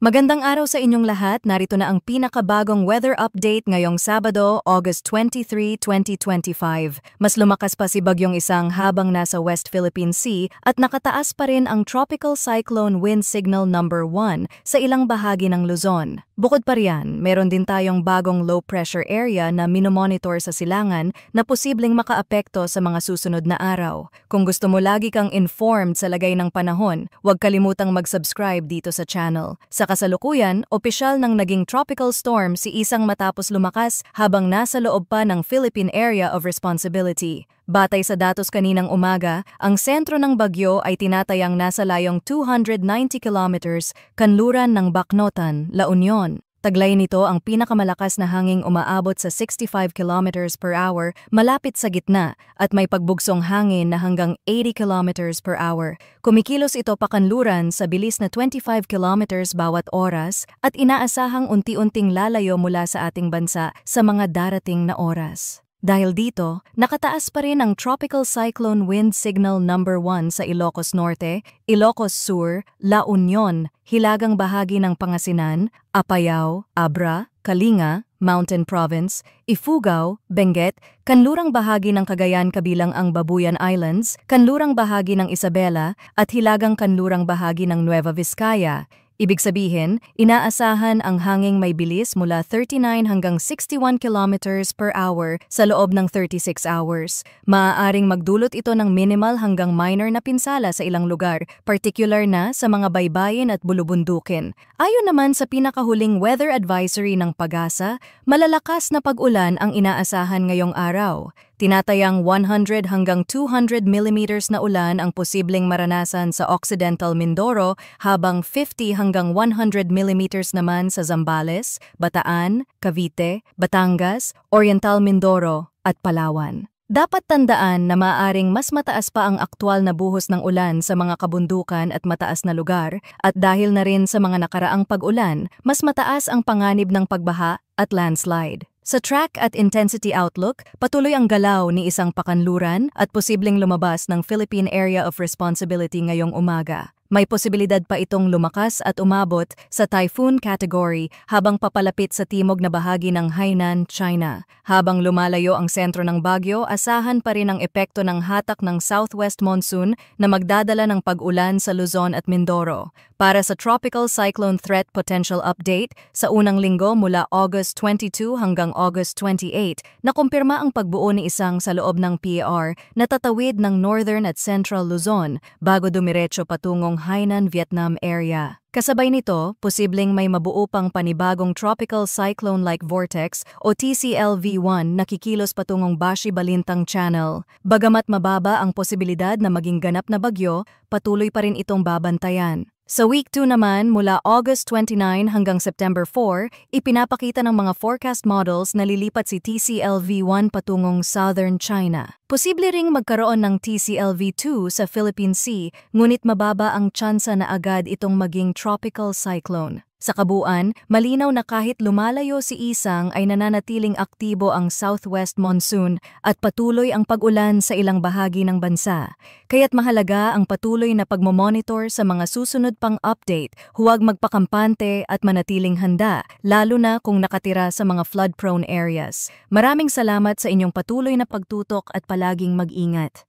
Magandang araw sa inyong lahat. Narito na ang pinakabagong weather update ngayong Sabado, August 23, 2025. Mas lumakas pa si Bagyong Isang habang nasa West Philippine Sea at nakataas pa rin ang Tropical Cyclone Wind Signal number 1 sa ilang bahagi ng Luzon. Bukod pa riyan, meron din tayong bagong low pressure area na minomonitor sa silangan na posibleng makaapekto sa mga susunod na araw. Kung gusto mo lagi kang informed sa lagay ng panahon, huwag kalimutang mag-subscribe dito sa channel. Sa kasalukuyan, opisyal ng naging tropical storm si Isang matapos lumakas habang nasa loob pa ng Philippine Area of Responsibility. Batay sa datos kaninang umaga, ang sentro ng bagyo ay tinatayang nasa layong 290 kilometers kanluran ng Bacnotan, La Union. Taglay nito ang pinakamalakas na hanging umaabot sa 65 kilometers per hour malapit sa gitna at may pagbugsong hangin na hanggang 80 kilometers per hour. Kumikilos ito pakanluran sa bilis na 25 kilometers bawat oras at inaasahang unti-unting lalayo mula sa ating bansa sa mga darating na oras. Dahil dito, nakataas pa rin ang Tropical Cyclone Wind Signal number 1 sa Ilocos Norte, Ilocos Sur, La Union, hilagang bahagi ng Pangasinan, Apayao, Abra, Kalinga, Mountain Province, Ifugao, Benguet, kanlurang bahagi ng Cagayan kabilang ang Babuyan Islands, kanlurang bahagi ng Isabela, at hilagang kanlurang bahagi ng Nueva Vizcaya. Ibig sabihin, inaasahan ang hanging may bilis mula 39 hanggang 61 kilometers per hour sa loob ng 36 hours. Maaaring magdulot ito ng minimal hanggang minor na pinsala sa ilang lugar, particular na sa mga baybayin at bulubundukin. Ayon naman sa pinakahuling weather advisory ng PAGASA, malalakas na pag-ulan ang inaasahan ngayong araw. Tinatayang 100 hanggang 200 millimeters na ulan ang posibleng maranasan sa Occidental Mindoro habang 50 hanggang 100 millimeters naman sa Zambales, Bataan, Cavite, Batangas, Oriental Mindoro at Palawan. Dapat tandaan na maaaring mas mataas pa ang aktwal na buhos ng ulan sa mga kabundukan at mataas na lugar at dahil na rin sa mga nakaraang pag-ulan, mas mataas ang panganib ng pagbaha at landslide. Sa track at intensity outlook, patuloy ang galaw ni Isang pakanluran at posibleng lumabas ng Philippine Area of Responsibility ngayong umaga. May posibilidad pa itong lumakas at umabot sa typhoon category habang papalapit sa timog na bahagi ng Hainan, China. Habang lumalayo ang sentro ng bagyo, asahan pa rin ang epekto ng hatak ng southwest monsoon na magdadala ng pag-ulan sa Luzon at Mindoro. Para sa Tropical Cyclone Threat Potential Update, sa unang linggo mula August 22 hanggang August 28, nakumpirma ang pagbuo ni Isang sa loob ng PAR na tatawid ng northern at central Luzon bago dumiretso patungong Hainan, Vietnam area. Kasabay nito, posibleng may mabuo pang panibagong Tropical Cyclone-like Vortex o TCLV-1 na kikilos patungong Bashi-Balintang Channel. Bagamat mababa ang posibilidad na maging ganap na bagyo, patuloy pa rin itong babantayan. Sa Week 2 naman, mula August 29 hanggang September 4, ipinapakita ng mga forecast models na lilipat si TCLV-1 patungong Southern China. Posible ring magkaroon ng TCLV-2 sa Philippine Sea, ngunit mababa ang tsansa na agad itong maging tropical cyclone. Sa kabuuan, malinaw na kahit lumalayo si Isang ay nananatiling aktibo ang southwest monsoon at patuloy ang pag-ulan sa ilang bahagi ng bansa. Kaya't mahalaga ang patuloy na pagmomonitor sa mga susunod pang update, huwag magpakampante at manatiling handa, lalo na kung nakatira sa mga flood-prone areas. Maraming salamat sa inyong patuloy na pagtutok at palaging mag-ingat.